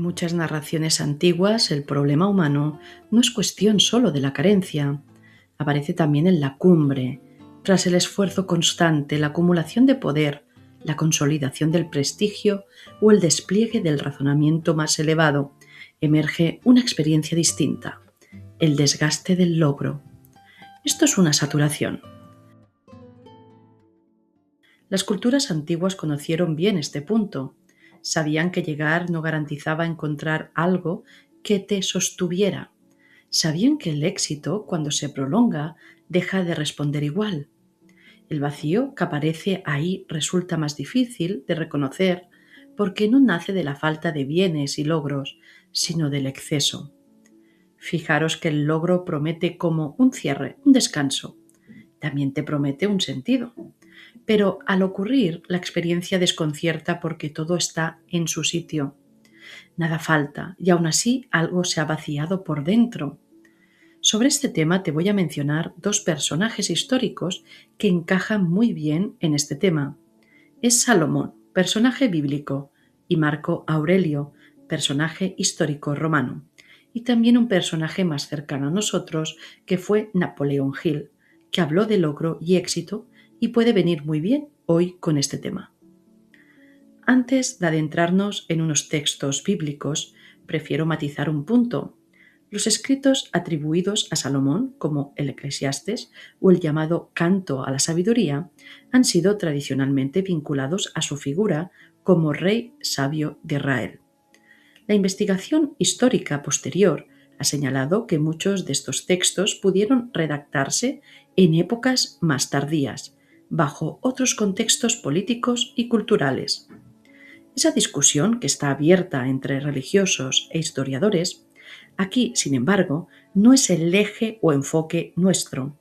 muchas narraciones antiguas, el problema humano no es cuestión solo de la carencia, aparece también en la cumbre, tras el esfuerzo constante, la acumulación de poder, la consolidación del prestigio o el despliegue del razonamiento más elevado, emerge una experiencia distinta, el desgaste del logro. Esto es una saturación. Las culturas antiguas conocieron bien este punto. Sabían que llegar no garantizaba encontrar algo que te sostuviera. Sabían que el éxito, cuando se prolonga, deja de responder igual. El vacío que aparece ahí resulta más difícil de reconocer porque no nace de la falta de bienes y logros, sino del exceso. Fijaros que el logro promete como un cierre, un descanso. También te promete un sentido. Pero al ocurrir, la experiencia desconcierta porque todo está en su sitio. Nada falta y aún así algo se ha vaciado por dentro. Sobre este tema te voy a mencionar dos personajes históricos que encajan muy bien en este tema. Es Salomón, personaje bíblico, y Marco Aurelio, personaje histórico romano. Y también un personaje más cercano a nosotros que fue Napoleón Hill, que habló de logro y éxito y puede venir muy bien hoy con este tema. Antes de adentrarnos en unos textos bíblicos, prefiero matizar un punto. Los escritos atribuidos a Salomón, como el Eclesiastés o el llamado Canto a la Sabiduría, han sido tradicionalmente vinculados a su figura como rey sabio de Israel. La investigación histórica posterior ha señalado que muchos de estos textos pudieron redactarse en épocas más tardías, bajo otros contextos políticos y culturales. Esa discusión, que está abierta entre religiosos e historiadores, aquí, sin embargo, no es el eje o enfoque nuestro.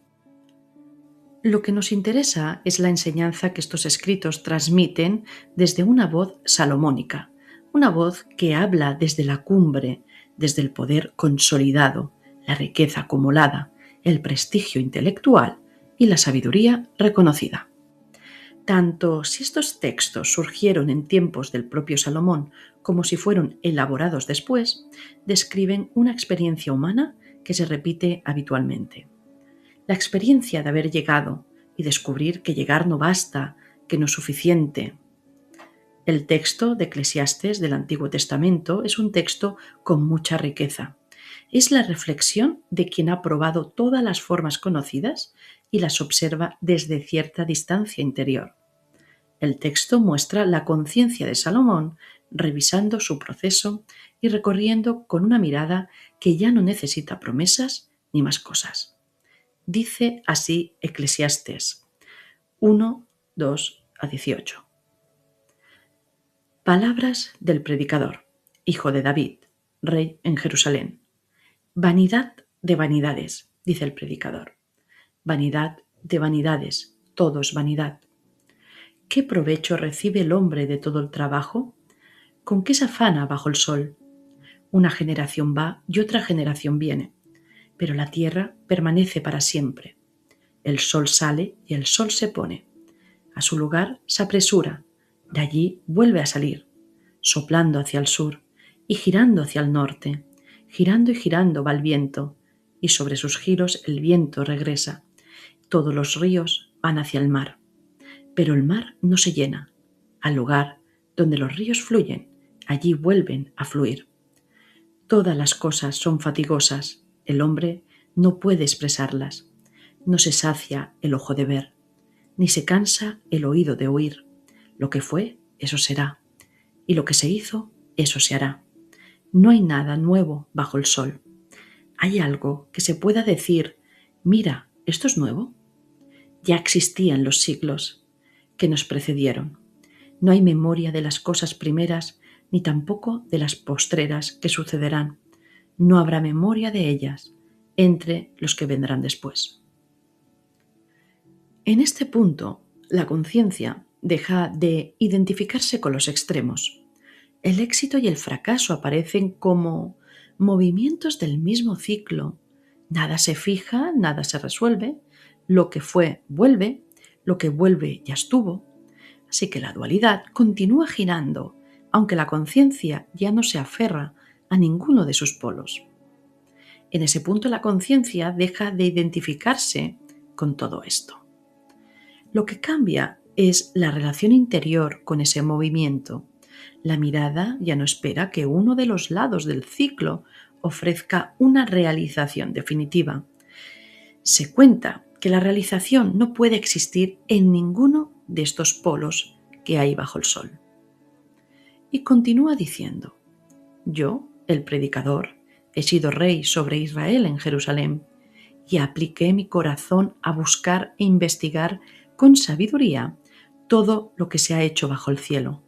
Lo que nos interesa es la enseñanza que estos escritos transmiten desde una voz salomónica, una voz que habla desde la cumbre, desde el poder consolidado, la riqueza acumulada, el prestigio intelectual y la sabiduría reconocida. Tanto si estos textos surgieron en tiempos del propio Salomón como si fueron elaborados después, describen una experiencia humana que se repite habitualmente. La experiencia de haber llegado y descubrir que llegar no basta, que no es suficiente. El texto de Eclesiastés del Antiguo Testamento es un texto con mucha riqueza. Es la reflexión de quien ha probado todas las formas conocidas y las observa desde cierta distancia interior. El texto muestra la conciencia de Salomón revisando su proceso y recorriendo con una mirada que ya no necesita promesas ni más cosas. Dice así Eclesiastés 1, 2 a 18. Palabras del predicador, hijo de David, rey en Jerusalén. Vanidad de vanidades, dice el predicador. Vanidad de vanidades, todo es vanidad. ¿Qué provecho recibe el hombre de todo el trabajo? ¿Con qué se afana bajo el sol? Una generación va y otra generación viene, pero la tierra permanece para siempre. El sol sale y el sol se pone. A su lugar se apresura, de allí vuelve a salir, soplando hacia el sur y girando hacia el norte. Girando y girando va el viento, y sobre sus giros el viento regresa. Todos los ríos van hacia el mar. Pero el mar no se llena. Al lugar donde los ríos fluyen, allí vuelven a fluir. Todas las cosas son fatigosas, el hombre no puede expresarlas. No se sacia el ojo de ver, ni se cansa el oído de oír. Lo que fue, eso será, y lo que se hizo, eso se hará. No hay nada nuevo bajo el sol. ¿Hay algo que se pueda decir, mira, esto es nuevo? Ya existía en los siglos que nos precedieron. No hay memoria de las cosas primeras, ni tampoco de las postreras que sucederán. No habrá memoria de ellas entre los que vendrán después. En este punto, la conciencia deja de identificarse con los extremos. El éxito y el fracaso aparecen como movimientos del mismo ciclo. Nada se fija, nada se resuelve. Lo que fue, vuelve. Lo que vuelve, ya estuvo. Así que la dualidad continúa girando, aunque la conciencia ya no se aferra a ninguno de sus polos. En ese punto la conciencia deja de identificarse con todo esto. Lo que cambia es la relación interior con ese movimiento. La mirada ya no espera que uno de los lados del ciclo ofrezca una realización definitiva. Se cuenta que la realización no puede existir en ninguno de estos polos que hay bajo el sol. Y continúa diciendo: yo, el predicador, he sido rey sobre Israel en Jerusalén y apliqué mi corazón a buscar e investigar con sabiduría todo lo que se ha hecho bajo el cielo.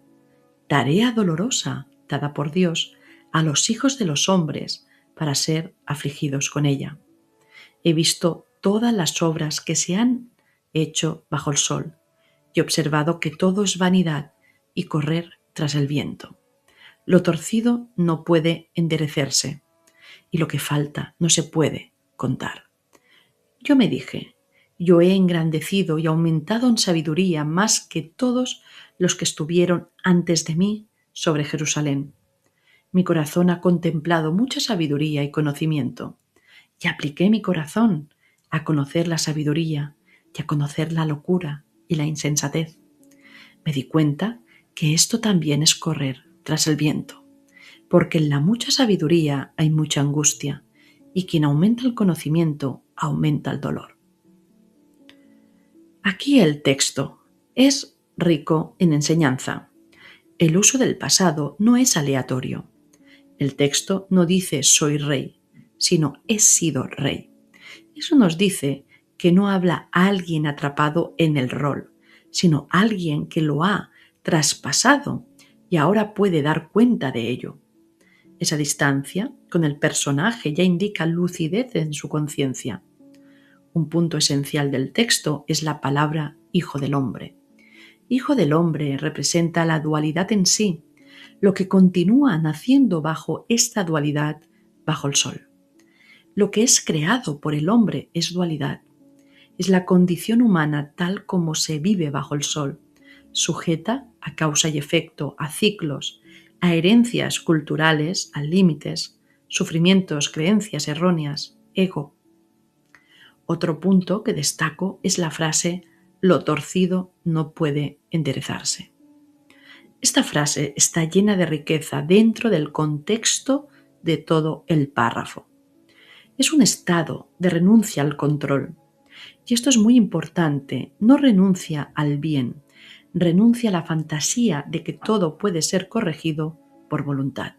Tarea dolorosa dada por Dios a los hijos de los hombres para ser afligidos con ella. He visto todas las obras que se han hecho bajo el sol y observado que todo es vanidad y correr tras el viento. Lo torcido no puede enderecerse y lo que falta no se puede contar. Yo me dije: yo he engrandecido y aumentado en sabiduría más que todos los que estuvieron antes de mí sobre Jerusalén. Mi corazón ha contemplado mucha sabiduría y conocimiento, y apliqué mi corazón a conocer la sabiduría y a conocer la locura y la insensatez. Me di cuenta que esto también es correr tras el viento, porque en la mucha sabiduría hay mucha angustia, y quien aumenta el conocimiento aumenta el dolor. Aquí el texto es rico en enseñanza. El uso del pasado no es aleatorio. El texto no dice soy rey, sino he sido rey. Eso nos dice que no habla alguien atrapado en el rol, sino alguien que lo ha traspasado y ahora puede dar cuenta de ello. Esa distancia con el personaje ya indica lucidez en su conciencia. Un punto esencial del texto es la palabra hijo del hombre. Hijo del hombre representa la dualidad en sí, lo que continúa naciendo bajo esta dualidad, bajo el sol. Lo que es creado por el hombre es dualidad. Es la condición humana tal como se vive bajo el sol, sujeta a causa y efecto, a ciclos, a herencias culturales, a límites, sufrimientos, creencias erróneas, ego. Otro punto que destaco es la frase «lo torcido no puede enderezarse». Esta frase está llena de riqueza dentro del contexto de todo el párrafo. Es un estado de renuncia al control. Y esto es muy importante, no renuncia al bien, renuncia a la fantasía de que todo puede ser corregido por voluntad,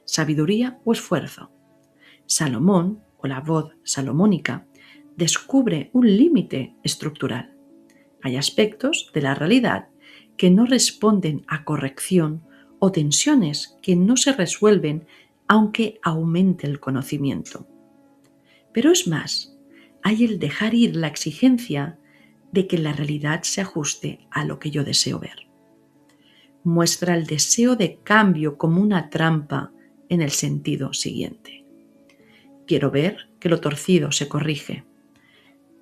sabiduría o esfuerzo. Salomón, o la voz salomónica, descubre un límite estructural. Hay aspectos de la realidad que no responden a corrección o tensiones que no se resuelven aunque aumente el conocimiento. Pero es más, hay el dejar ir la exigencia de que la realidad se ajuste a lo que yo deseo ver. Muestra el deseo de cambio como una trampa en el sentido siguiente. Quiero ver que lo torcido se corrige.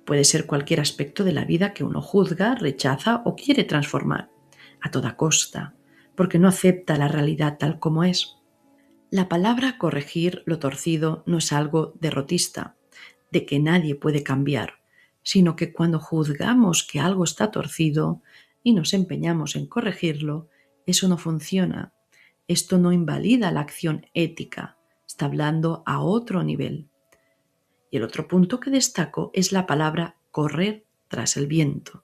Puede ser cualquier aspecto de la vida que uno juzga, rechaza o quiere transformar, a toda costa, porque no acepta la realidad tal como es. La palabra corregir lo torcido no es algo derrotista, de que nadie puede cambiar, sino que cuando juzgamos que algo está torcido y nos empeñamos en corregirlo, eso no funciona. Esto no invalida la acción ética, está hablando a otro nivel. Y el otro punto que destaco es la palabra correr tras el viento.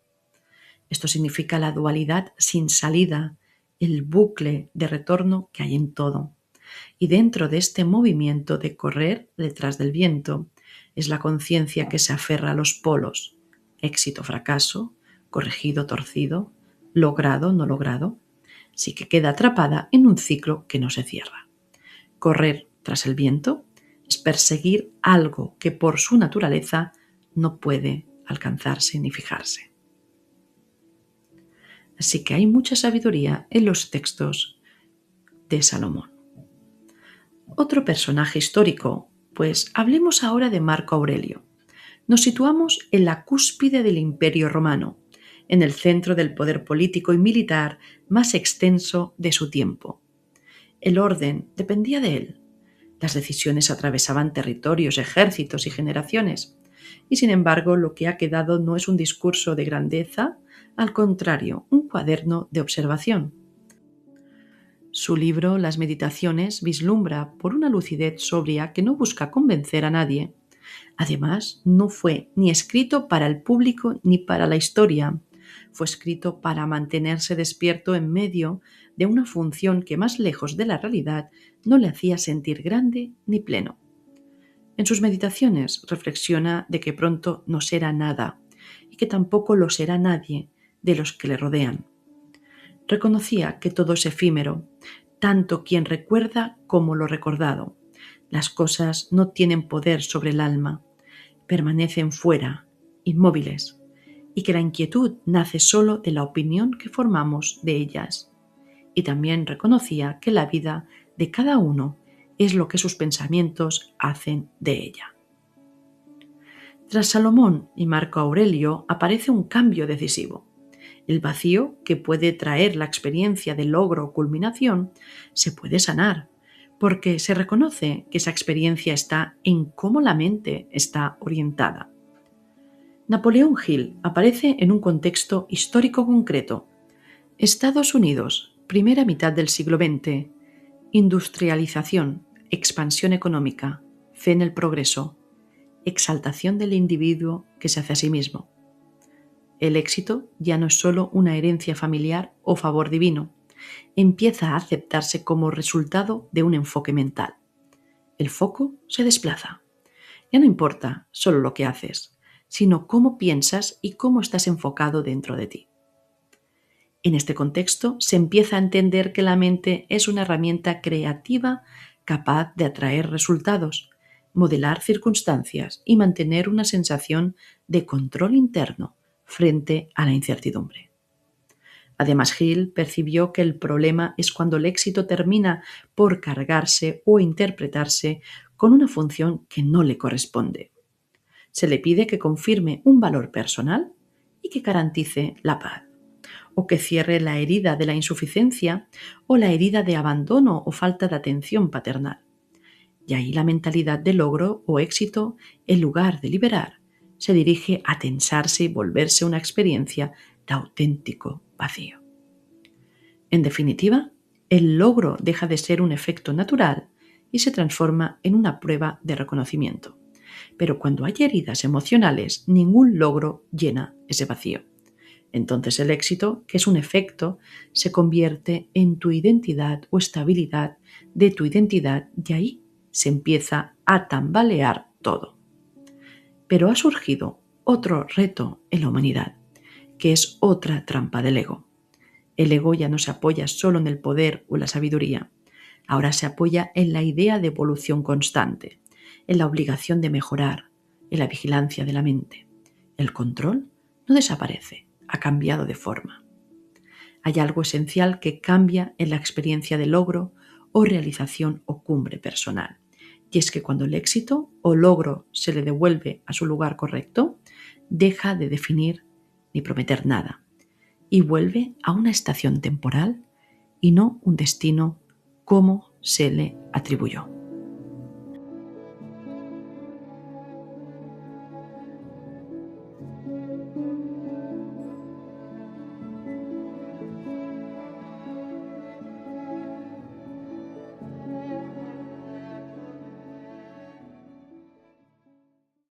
Esto significa la dualidad sin salida, el bucle de retorno que hay en todo. Y dentro de este movimiento de correr detrás del viento es la conciencia que se aferra a los polos: éxito, fracaso, corregido, torcido, logrado, no logrado. Sí que queda atrapada en un ciclo que no se cierra. Correr tras el viento es perseguir algo que por su naturaleza no puede alcanzarse ni fijarse. Así que hay mucha sabiduría en los textos de Salomón. Otro personaje histórico, pues hablemos ahora de Marco Aurelio. Nos situamos en la cúspide del Imperio Romano, en el centro del poder político y militar más extenso de su tiempo. El orden dependía de él. Las decisiones atravesaban territorios, ejércitos y generaciones. Y sin embargo, lo que ha quedado no es un discurso de grandeza, al contrario, un cuaderno de observación. Su libro, Las Meditaciones, vislumbra por una lucidez sobria que no busca convencer a nadie. Además, no fue ni escrito para el público ni para la historia. Fue escrito para mantenerse despierto en medio de una función que, más lejos de la realidad, no le hacía sentir grande ni pleno. En sus meditaciones reflexiona de que pronto no será nada y que tampoco lo será nadie de los que le rodean. Reconocía que todo es efímero, tanto quien recuerda como lo recordado. Las cosas no tienen poder sobre el alma, permanecen fuera, inmóviles, y que la inquietud nace solo de la opinión que formamos de ellas. Y también reconocía que la vida de cada uno es lo que sus pensamientos hacen de ella. Tras Salomón y Marco Aurelio aparece un cambio decisivo. El vacío que puede traer la experiencia de logro o culminación se puede sanar, porque se reconoce que esa experiencia está en cómo la mente está orientada. Napoleón Hill aparece en un contexto histórico concreto. Estados Unidos, primera mitad del siglo XX, industrialización, expansión económica, fe en el progreso, exaltación del individuo que se hace a sí mismo. El éxito ya no es solo una herencia familiar o favor divino, empieza a aceptarse como resultado de un enfoque mental. El foco se desplaza. Ya no importa solo lo que haces, sino cómo piensas y cómo estás enfocado dentro de ti. En este contexto se empieza a entender que la mente es una herramienta creativa capaz de atraer resultados, modelar circunstancias y mantener una sensación de control interno frente a la incertidumbre. Además, Hill percibió que el problema es cuando el éxito termina por cargarse o interpretarse con una función que no le corresponde. Se le pide que confirme un valor personal y que garantice la paz, o que cierre la herida de la insuficiencia o la herida de abandono o falta de atención paternal. Y ahí la mentalidad de logro o éxito, en lugar de liberar, se dirige a tensarse y volverse una experiencia de auténtico vacío. En definitiva, el logro deja de ser un efecto natural y se transforma en una prueba de reconocimiento. Pero cuando hay heridas emocionales, ningún logro llena ese vacío. Entonces el éxito, que es un efecto, se convierte en tu identidad o estabilidad de tu identidad y ahí se empieza a tambalear todo. Pero ha surgido otro reto en la humanidad, que es otra trampa del ego. El ego ya no se apoya solo en el poder o la sabiduría, ahora se apoya en la idea de evolución constante, en la obligación de mejorar, en la vigilancia de la mente. El control no desaparece, ha cambiado de forma. Hay algo esencial que cambia en la experiencia de logro o realización o cumbre personal. Y es que cuando el éxito o logro se le devuelve a su lugar correcto, deja de definir ni prometer nada y vuelve a una estación temporal y no un destino como se le atribuyó.